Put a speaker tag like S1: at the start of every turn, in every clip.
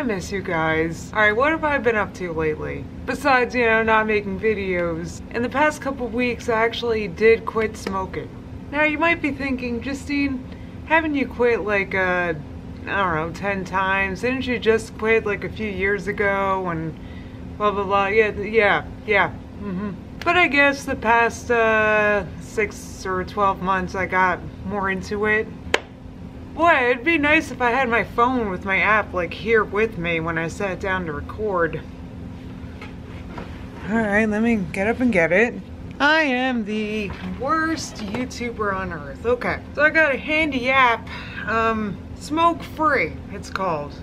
S1: I miss you guys. Alright, what have I been up to lately? Besides, you know, not making videos. In the past couple weeks, I actually did quit smoking. Now, you might be thinking, Justine, haven't you quit like, I don't know, 10 times? Didn't you just quit like a few years ago and blah, blah, blah? Yeah. But I guess the past 6 or 12 months, I got more into it. Boy, it'd be nice if I had my phone with my app like here with me when I sat down to record. Alright, let me get up and get it. I am the worst YouTuber on earth. Okay, so I got a handy app, Smoke Free, it's called.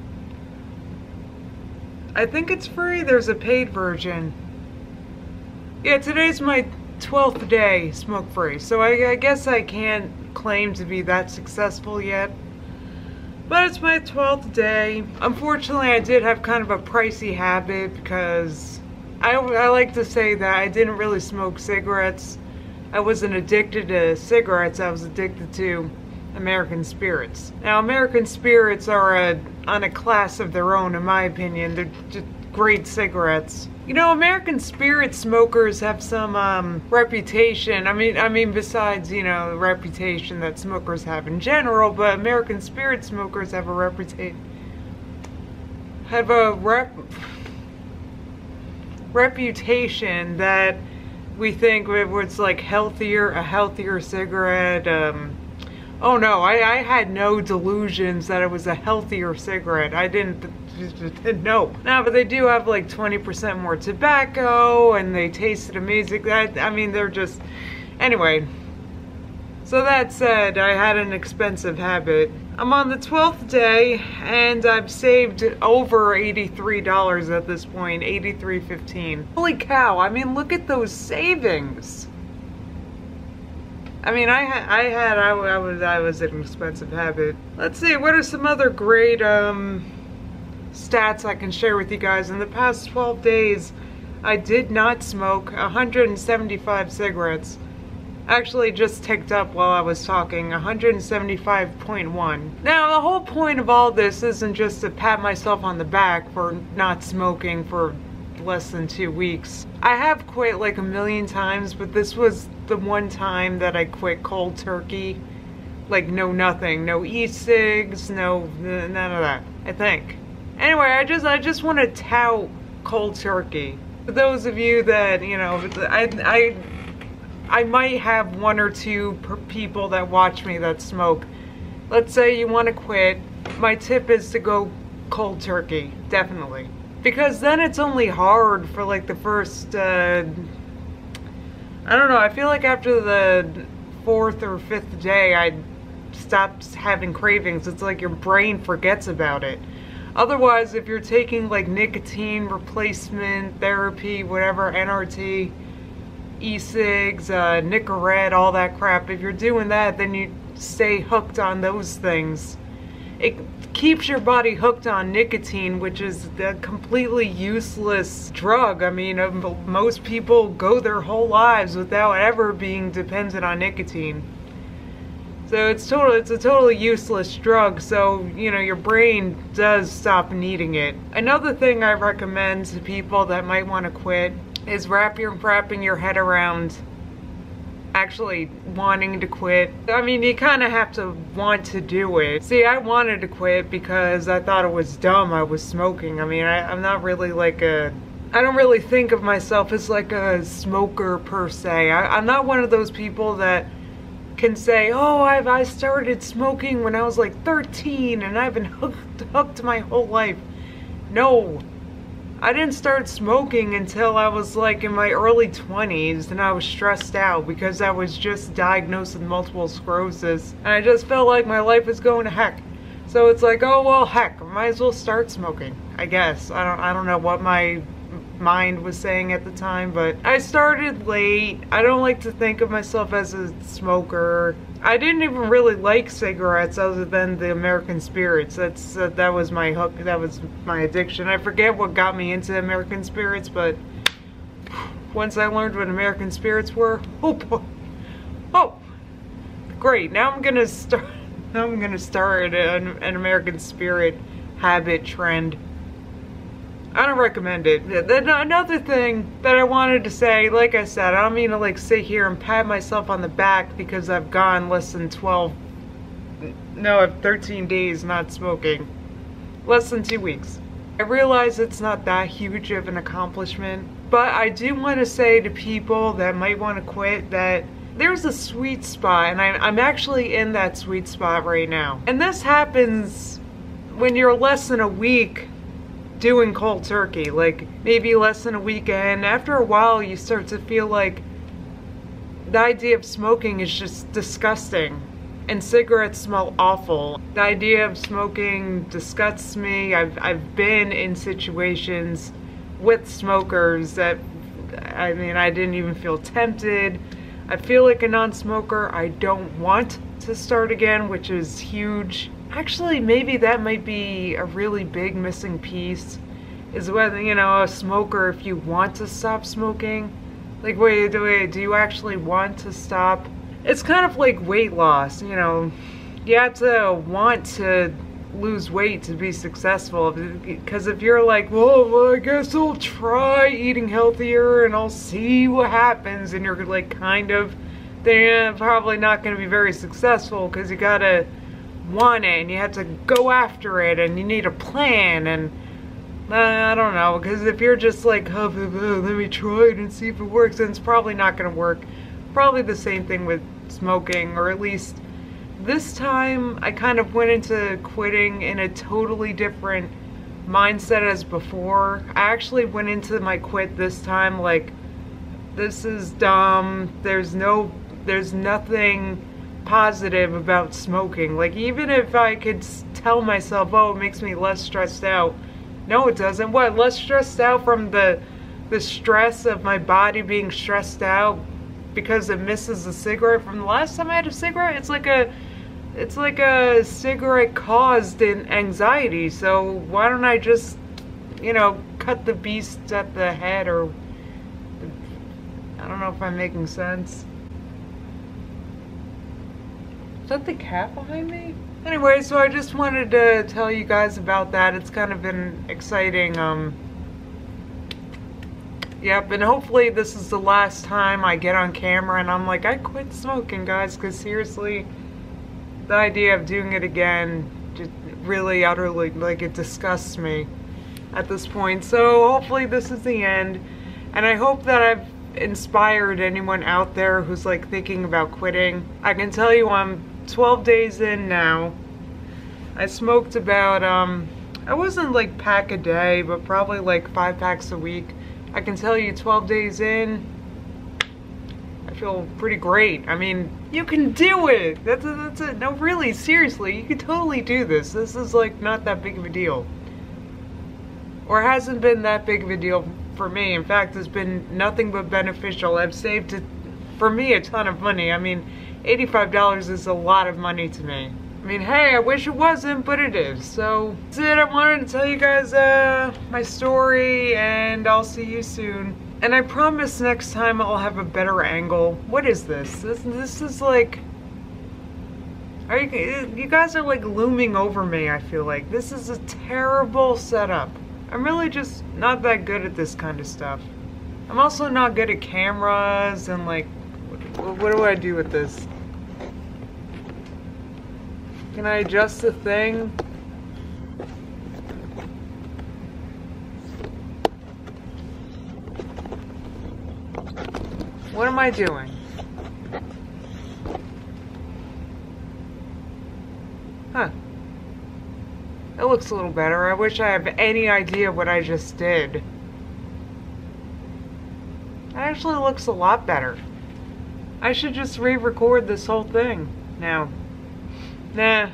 S1: I think it's free, there's a paid version. Yeah, today's my 12th day smoke free, so I guess I can't claim to be that successful yet. But it's my 12th day. Unfortunately, I did have kind of a pricey habit because I like to say that I didn't really smoke cigarettes. I wasn't addicted to cigarettes, I was addicted to American Spirits. Now, American Spirits are on a class of their own, in my opinion. They're just great cigarettes. You know, American Spirit smokers have some reputation. I mean, besides, you know, the reputation that smokers have in general, but American Spirit smokers have a reputation that we think it's like a healthier cigarette. Oh no, I had no delusions that it was a healthier cigarette. I didn't know. No, but they do have like 20% more tobacco and they tasted amazing. I mean, they're just... Anyway. So that said, I had an expensive habit. I'm on the 12th day and I've saved over $83 at this point, $83.15. Holy cow, I mean, look at those savings. I mean, I was an expensive habit. Let's see, what are some other great stats I can share with you guys? In the past 12 days, I did not smoke 175 cigarettes. Actually, just ticked up while I was talking, 175.1. Now, the whole point of all this isn't just to pat myself on the back for not smoking for less than 2 weeks. I have quit like a million times, but this was the one time that I quit cold turkey. Like nothing, no e-cigs, none of that, I think. Anyway, I just want to tout cold turkey. For those of you that, you know, I might have 1 or 2 people that watch me that smoke. Let's say you want to quit. My tip is to go cold turkey, definitely. Because then it's only hard for like the first, I don't know, I feel like after the 4th or 5th day, I stopped having cravings. It's like your brain forgets about it. Otherwise, if you're taking like nicotine replacement therapy, whatever, NRT, e-cigs, Nicorette, all that crap, if you're doing that, then you stay hooked on those things. It keeps your body hooked on nicotine, which is a completely useless drug. I mean, most people go their whole lives without ever being dependent on nicotine. So it's a totally useless drug, so, you know, your brain does stop needing it. Another thing I recommend to people that might want to quit is wrapping your head around actually wanting to quit. I mean, you kind of have to want to do it. See, I wanted to quit because I thought it was dumb I was smoking. I mean, I'm not really like I don't really think of myself as like a smoker per se. I'm not one of those people that can say, oh, I started smoking when I was like 13 and I've been hooked my whole life. No. I didn't start smoking until I was like in my early 20s and I was stressed out because I was just diagnosed with multiple sclerosis and I just felt like my life was going to heck. So it's like, oh well, heck, I might as well start smoking, I guess. I don't know what my mind was saying at the time, but I started late. I don't like to think of myself as a smoker. I didn't even really like cigarettes other than the American Spirits. That was my hook, that was my addiction. I forget what got me into American Spirits, but once I learned what American Spirits were, oh boy. Oh, great. Now I'm gonna start an American Spirit habit trend. I don't recommend it. Another thing that I wanted to say, like I said, I don't mean to like sit here and pat myself on the back because I've gone less than 13 days not smoking. Less than 2 weeks. I realize it's not that huge of an accomplishment, but I do want to say to people that might want to quit that there's a sweet spot, and I'm actually in that sweet spot right now. And this happens when you're less than a week doing cold turkey, like maybe less than a weekend. After a while you start to feel like the idea of smoking is just disgusting, and cigarettes smell awful. The idea of smoking disgusts me. I've been in situations with smokers that, I mean, I didn't even feel tempted. I feel like a non-smoker. I don't want to start again, which is huge. Actually, maybe that might be a really big missing piece, is whether, you know, a smoker, if you want to stop smoking, like, wait, do you actually want to stop? It's kind of like weight loss, you know. You have to want to lose weight to be successful, because if you're like, well, I guess I'll try eating healthier and I'll see what happens, and you're like kind of, then you're probably not going to be very successful, because you gotta want it and you have to go after it and you need a plan. And I don't know, because if you're just like, oh, let me try it and see if it works, then it's probably not going to work. Probably the same thing with smoking, or at least this time I kind of went into quitting in a totally different mindset as before. I actually went into my quit this time like, this is dumb, there's nothing positive about smoking. Like, even if I could tell myself, oh, it makes me less stressed out, no, it doesn't. What, less stressed out from the stress of my body being stressed out because it misses a cigarette from the last time I had a cigarette? It's like a cigarette caused anxiety. So why don't I just, you know, cut the beast at the head? Or I don't know if I'm making sense. Is that the cat behind me? Anyway, so I just wanted to tell you guys about that. It's kind of been exciting. Yep, and hopefully this is the last time I get on camera and I'm like, I quit smoking, guys, because seriously, the idea of doing it again just really, utterly, like, it disgusts me at this point. So hopefully this is the end, and I hope that I've inspired anyone out there who's like thinking about quitting. I can tell you I'm 12 days in now. I smoked about, I wasn't like pack a day, but probably like 5 packs a week. I can tell you 12 days in, I feel pretty great. I mean, you can do it. That's it. No, really, seriously, you can totally do this. This is like not that big of a deal. Or hasn't been that big of a deal for me. In fact, it's been nothing but beneficial. I've saved, for me, a ton of money. I mean, $85 is a lot of money to me. I mean, hey, I wish it wasn't, but it is. So that's it. I wanted to tell you guys my story, and I'll see you soon. And I promise next time I'll have a better angle. What is this? This is like, you guys are like looming over me, I feel like. This is a terrible setup. I'm really just not that good at this kind of stuff. I'm also not good at cameras, and like, what do I do with this? Can I adjust the thing? What am I doing? Huh. It looks a little better. I wish I have any idea what I just did. It actually looks a lot better. I should just re-record this whole thing now. Nah,